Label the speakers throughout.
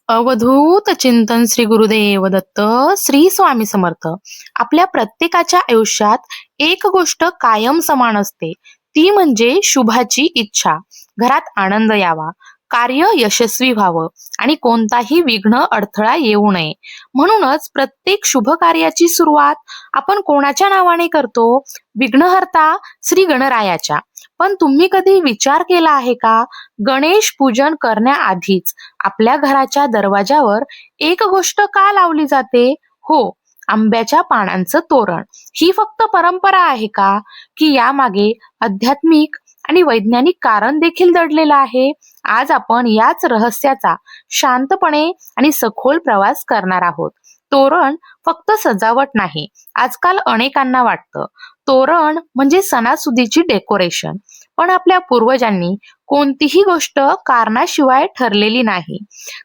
Speaker 1: अवधूत चिंतन श्री गुरुदेव दत्त श्री स्वामी समर्थ. आपल्या प्रत्येकाच्या आयुष्यात एक गोष्ट कायम समान असते, ती म्हणजे शुभाची इच्छा. घरात आनंद यावा, कार्य यशस्वी व्हावं आणि कोणताही विघ्न अडथळा येऊ नये. म्हणूनच प्रत्येक शुभ कार्याची सुरुवात आपण कोणाच्या नावाने करतो? विघ्नहर्ता श्री गणरायाच्या. पण तुम्ही कधी विचार केला आहे का, गणेश पूजन करण्याआधीच आपल्या घराच्या दरवाजावर एक गोष्ट का लावली जाते? हो, आंब्याच्या पानांचं तोरण. ही फक्त परंपरा आहे का, की यामागे आध्यात्मिक आणि वैज्ञानिक कारण देखील दडलेलं आहे? आज आपण याच रहस्याचा शांतपणे आणि सखोल प्रवास करणार आहोत. तोरण फक्त सजावट नाही. आजकाल अनेकांना वाटतं तोरण म्हणजे सणासुदीची डेकोरेशन, पण आपल्या पूर्वजांनी कोणतीही गोष्ट कारणाशिवाय ठरलेली नाही.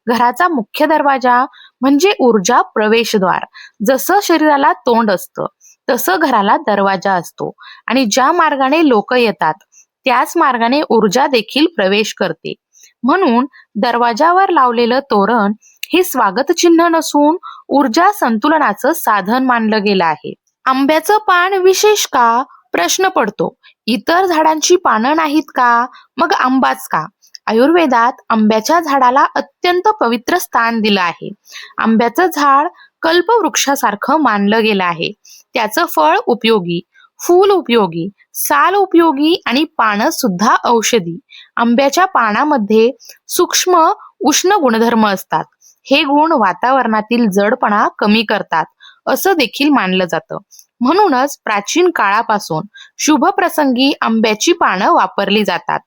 Speaker 1: घराचा मुख्य दरवाजा म्हणजे ऊर्जा प्रवेशद्वार. जसं शरीराला तोंड असतं, तसं घराला दरवाजा असतो आणि ज्या मार्गाने लोक येतात त्याच मार्गाने ऊर्जा देखील प्रवेश करते. म्हणून दरवाजावर लावलेलं तोरण हे स्वागत चिन्ह नसून ऊर्जा संतुलनाचं साधन मानलं गेलं आहे. आंब्याचं पान विशेष का? प्रश्न पडतो. इतर झाडांची पानं नाहीत का? मग आंबाच का? आयुर्वेदात आंब्याच्या झाडाला अत्यंत पवित्र स्थान दिलं आहे. आंब्याचं झाड कल्पवृक्षासारखं मानलं गेलं आहे. त्याचं फळ उपयोगी, फूल उपयोगी, साल उपयोगी आणि पानं सुद्धा औषधी. आंब्याच्या पानामध्ये सूक्ष्म उष्ण गुणधर्म असतात. हे गुण वातावरणातील जडपणा कमी करतात असं देखील मानलं जातं. म्हणूनच प्राचीन काळापासून शुभ प्रसंगी आंब्याची पानं वापरली जातात.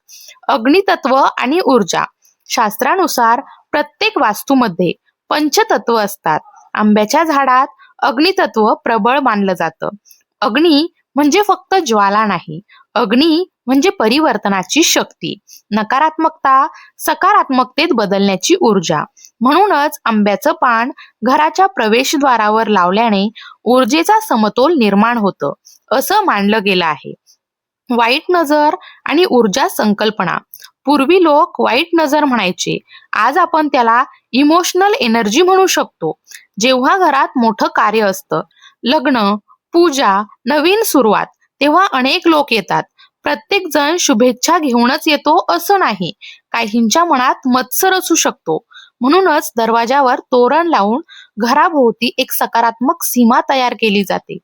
Speaker 1: अग्नितत्व आणि ऊर्जा. शास्त्रानुसार प्रत्येक वास्तूमध्ये पंचतत्व असतात. आंब्याच्या झाडात अग्नितत्व प्रबळ मानलं जातं. अग्नी म्हणजे फक्त ज्वाला नाही, अग्नी म्हणजे परिवर्तनाची शक्ती, नकारात्मकता सकारात्मकतेत बदलण्याची ऊर्जा. म्हणूनच आंब्याचं पान घराच्या प्रवेशद्वारावर लावल्याने ऊर्जेचा समतोल निर्माण होतं असं मानलं गेलं आहे. वाईट नजर आणि ऊर्जा संकल्पना. पूर्वी लोक वाईट नजर म्हणायचे, आज आपण त्याला इमोशनल एनर्जी म्हणू शकतो. जेव्हा घरात मोठं कार्य असतं, लग्न, पूजा, नवीन सुरुवात, तेव्हा अनेक लोक येतात. प्रत्येक जण शुभेच्छा घेऊनच येतो असं नाही. काहींच्या मनात मत्सर असू शकतो. म्हणूनच दरवाजावर तोरण लावून घराभोवती एक सकारात्मक सीमा तयार केली जाते.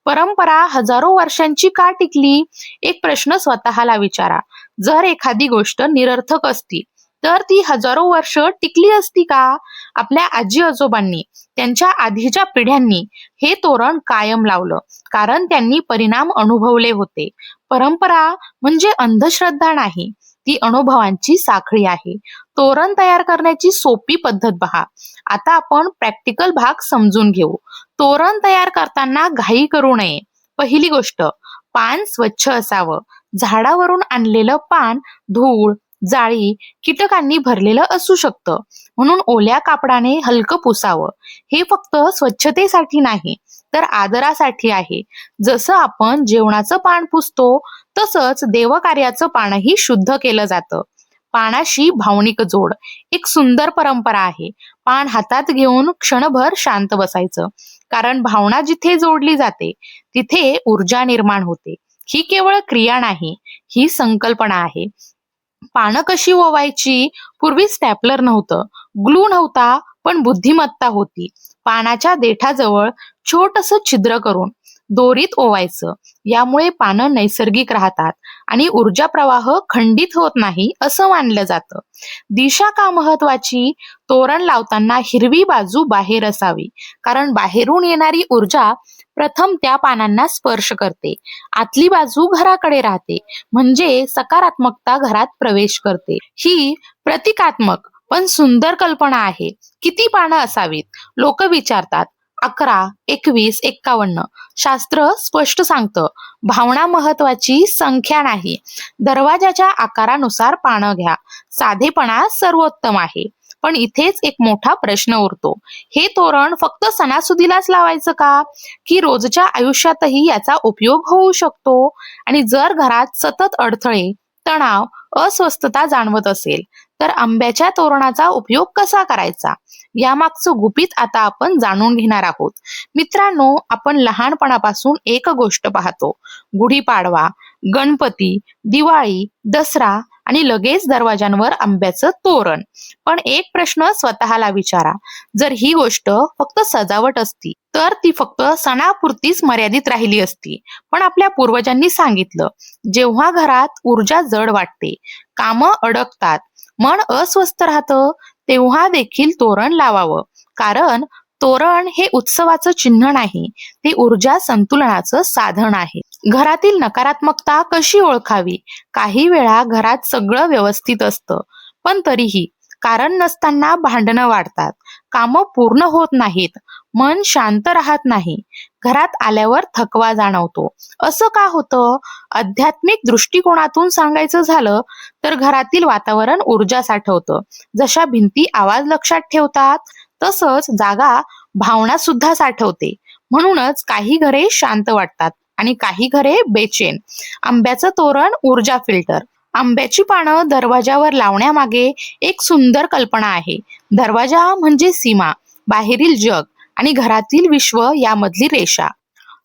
Speaker 1: परंपरा हजारो वर्षांची का टिकली? एक प्रश्न स्वतःला विचारा. जर एखादी गोष्ट निरर्थक असती तर ती हजारो वर्ष टिकली असती का? आपल्या आजी आजोबांनी, त्यांच्या आधीच्या पिढ्यांनी हे तोरण कायम लावलं, कारण त्यांनी परिणाम अनुभवले होते. परंपरा म्हणजे अंधश्रद्धा नाही, ती अनुभवांची साखळी आहे. तोरण तयार करण्याची सोपी पद्धत पहा. आता आपण प्रॅक्टिकल भाग समजून घेऊ. तोरण तयार करताना घाई करू नये. पहिली गोष्ट, पान स्वच्छ असावं. झाडावरून आणलेलं पान धूळ, जाळी, कीटकांनी भरलेलं असू शकतं. म्हणून ओल्या कापडाने हलकं पुसावं. हे फक्त स्वच्छतेसाठी नाही, तर आदरासाठी आहे. जसं आपण जेवणाचं पान पुसतो, तसंच देवकार्याचं पानही शुद्ध केलं जातं. पानाशी भावनिक जोड. एक सुंदर परंपरा आहे. पान हातात घेऊन क्षणभर शांत बसायचं, कारण भावना जिथे जोडली जाते तिथे ऊर्जा निर्माण होते. ही केवळ क्रिया नाही, ही संकल्पना आहे. पानं कशी ओवायची? पूर्वी स्टॅपलर नव्हतं, ग्लू नव्हता, पण बुद्धिमत्ता होती. पानाच्या देठाजवळ छोटंसं छिद्र करून दोरीत ओवायचं. यामुळे पानं नैसर्गिक राहतात आणि ऊर्जा प्रवाह खंडित होत नाही असं मानलं जातं. दिशा का महत्वाची? तोरण लावताना हिरवी बाजू बाहेर असावी, कारण बाहेरून येणारी ऊर्जा प्रथम त्या पानांना स्पर्श करते. आतली बाजू घराकडे राहते, म्हणजे सकारात्मकता घरात प्रवेश करते. ही प्रतिकात्मक पण सुंदर कल्पना आहे. किती पानं असावीत? लोक विचारतात. 11, 21, 51. शास्त्र स्पष्ट सांगतं, भावना महत्वाची, संख्या नाही. दरवाजाच्या आकारानुसार पानं घ्या. साधेपणा सर्वोत्तम आहे. पण इथेच एक मोठा प्रश्न उरतो. हे तोरण फक्त सणासुदीलाच लावायचं का, की रोजच्या आयुष्यातही याचा उपयोग होऊ शकतो? आणि जर घरात सतत अडथळे, तणाव, अस्वस्थता जाणवत असेल तर आंब्याच्या तोरणाचा उपयोग कसा करायचा यामागचं गुपित आता आपण जाणून घेणार आहोत. मित्रांनो, आपण लहानपणापासून एक गोष्ट पाहतो: गुढीपाडवा, गणपती, दिवाळी, दसरा आणि लगेच दरवाजांवर आंब्याचं तोरण. पण एक प्रश्न स्वतःला विचारा, जर ही गोष्ट फक्त सजावट असती तर ती फक्त सणापुरतीच मर्यादित राहिली असती. पण आपल्या पूर्वजांनी सांगितलं, जेव्हा घरात ऊर्जा जड वाटते, कामं अडकतात, मन अस्वस्थ राहतं, तेव्हा देखील तोरण लावावं. कारण तोरण हे उत्सवाचं चिन्ह नाही, ते ऊर्जा संतुलनाचं साधन आहे. घरातील नकारात्मकता कशी ओळखावी? काही वेळा घरात सगळं व्यवस्थित असतं, पण तरीही कारण नसताना भांडणं वाढतात, कामं पूर्ण होत नाहीत, मन शांत राहत नाही, घरात आल्यावर थकवा जाणवतो. असं का होतं? आध्यात्मिक दृष्टिकोनातून सांगायचं झालं तर घरातील वातावरण ऊर्जा साठवतं. जशा भिंती आवाज लक्षात ठेवतात, तसंच जागा भावना सुद्धा साठवते. म्हणूनच काही घरे शांत वाटतात आणि काही घरे बेचैन. आंब्याचं तोरण ऊर्जा फिल्टर. आंब्याची पानं दरवाजावर लावण्यामागे एक सुंदर कल्पना आहे. दरवाजा म्हणजे सीमा, बाहेरील जग आणि घरातील विश्व यामधली रेषा.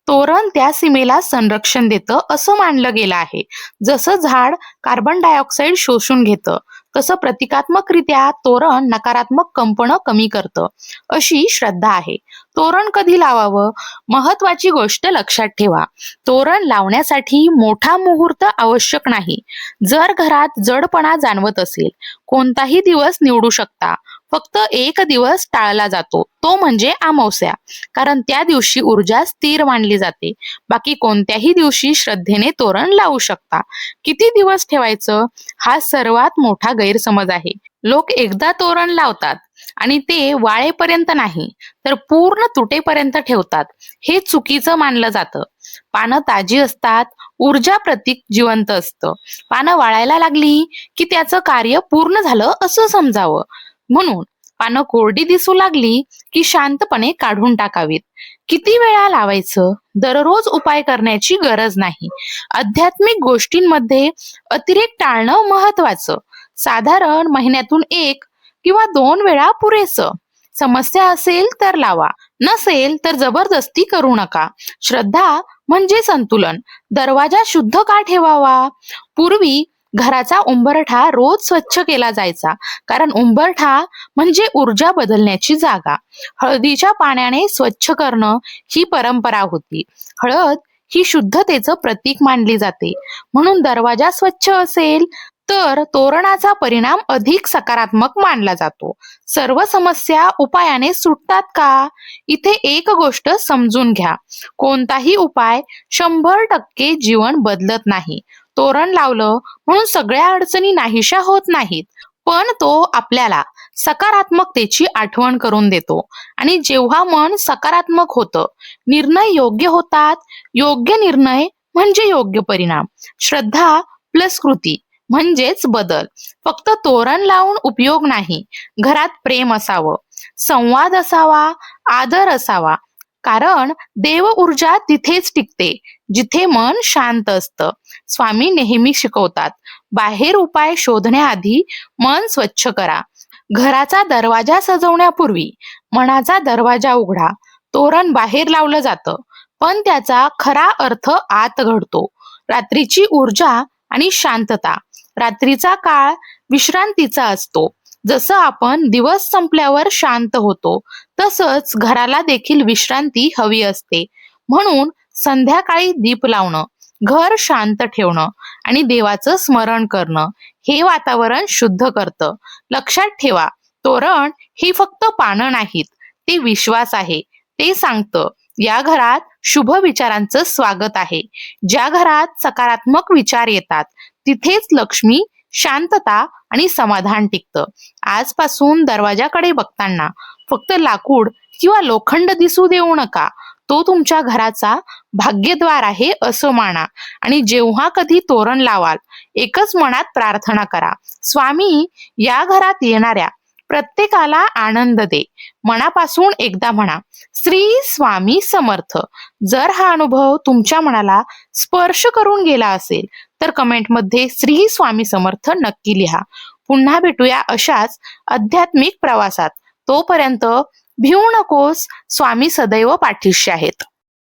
Speaker 1: तोरण त्या सीमेला संरक्षण देतं असं मानलं गेलं आहे. जसं झाड कार्बन डायऑक्साईड शोषून घेतं, तसं प्रतिकात्मकरित्या तोरण नकारात्मक कंपनं कमी करतं, अशी श्रद्धा आहे. तोरण कधी लावावं? महत्वाची गोष्ट लक्षात ठेवा, तोरण लावण्यासाठी मोठा मुहूर्त आवश्यक नाही. जर घरात जडपणा जाणवत असेल, कोणताही दिवस निवडू शकता. फक्त एक दिवस टाळला जातो, तो म्हणजे अमावस्या. कारण त्या दिवशी ऊर्जा स्थिर मानली जाते. बाकी कोणत्याही दिवशी श्रद्धेने तोरण लावू शकता. किती दिवस ठेवायचं? हा सर्वात मोठा गैरसमज आहे. लोक एकदा तोरण लावतात आणि ते वाळेपर्यंत नाही, तर पूर्ण तुटेपर्यंत ठेवतात. हे चुकीचं मानलं जातं. पानं ताजी असतात, ऊर्जा प्रतीक जिवंत असतं. पानं वाळायला लागली की त्याचं कार्य पूर्ण झालं असं समजावं. म्हणून पानं कोरडी दिसू लागली की शांतपणे काढून टाकावीत. किती वेळा लावायचं? दररोज उपाय करण्याची गरज नाही. आध्यात्मिक गोष्टींमध्ये अतिरेक टाळणं महत्वाचं. साधारण महिन्यातून 1 किंवा 2 वेळा पुरेसं. समस्या असेल तर लावा, नसेल तर जबरदस्ती करू नका. श्रद्धा म्हणजे संतुलन. दरवाजा शुद्ध का ठेवावा? पूर्वी घराचा उंबरठा रोज स्वच्छ केला जायचा, कारण उंबरठा म्हणजे ऊर्जा बदलण्याची जागा. हळदीच्या पाण्याने स्वच्छ करणं ही परंपरा होती. हळद ही शुद्धतेचं प्रतीक मानली जाते. म्हणून दरवाजा स्वच्छ असेल तर तोरणाचा परिणाम अधिक सकारात्मक मानला जातो. सर्व समस्या उपायाने सुटतात का? इथे एक गोष्ट समजून घ्या, कोणताही उपाय 100% जीवन बदलत नाही. तोरण लावलं म्हणून सगळ्या अडचणी नाहीशा होत नाहीत, पण तो आपल्याला सकारात्मकतेची आठवण करून देतो. आणि जेव्हा मन सकारात्मक होतं, निर्णय योग्य होतात. योग्य निर्णय म्हणजे योग्य परिणाम. श्रद्धा प्लस कृती म्हणजेच बदल. फक्त तोरण लावून उपयोग नाही. घरात प्रेम असावं, संवाद असावा, आदर असावा. कारण देव ऊर्जा तिथेच टिकते जिथे मन शांत असतं. स्वामी नेहमी शिकवतात, बाहेर उपाय शोधण्याआधी मन स्वच्छ करा. घराचा दरवाजा सजवण्यापूर्वी मनाचा दरवाजा उघडा. तोरण बाहेर लावलं जातं, पण त्याचा खरा अर्थ आत घडतो. रात्रीची ऊर्जा आणि शांतता. रात्रीचा काळ विश्रांतीचा असतो. जसं आपण दिवस संपल्यावर शांत होतो, तसंच घराला देखील विश्रांती हवी असते. म्हणून संध्याकाळी दीप लावणं, घर शांत ठेवणं आणि देवाचं स्मरण करणं हे वातावरण शुद्ध करतं. लक्षात ठेवा, तोरण ही फक्त पानं नाहीत, ते विश्वास आहे. ते सांगतं, या घरात शुभ विचारांचं स्वागत आहे. ज्या घरात सकारात्मक विचार येतात, तिथेच लक्ष्मी, शांतता आणि समाधान टिकतं. आजपासून दरवाजाकडे बघताना फक्त लाकूड किंवा लोखंड दिसू देऊ नका. तो तुमच्या घराचा भाग्यद्वार आहे असं माना. आणि जेव्हा कधी तोरण लावाल, एकच मनात प्रार्थना करा, स्वामी, या घरात येणाऱ्या प्रत्येकाला आनंद दे. मनापासून एकदा म्हणा, श्री स्वामी समर्थ. जर हा अनुभव तुमच्या मनाला स्पर्श करून गेला असेल तर कमेंटमध्ये श्री स्वामी समर्थ नक्की लिहा. पुन्हा भेटूया अशाच आध्यात्मिक प्रवासात. तोपर्यंत भिवू नकोस, स्वामी सदैव पाठीशी आहेत.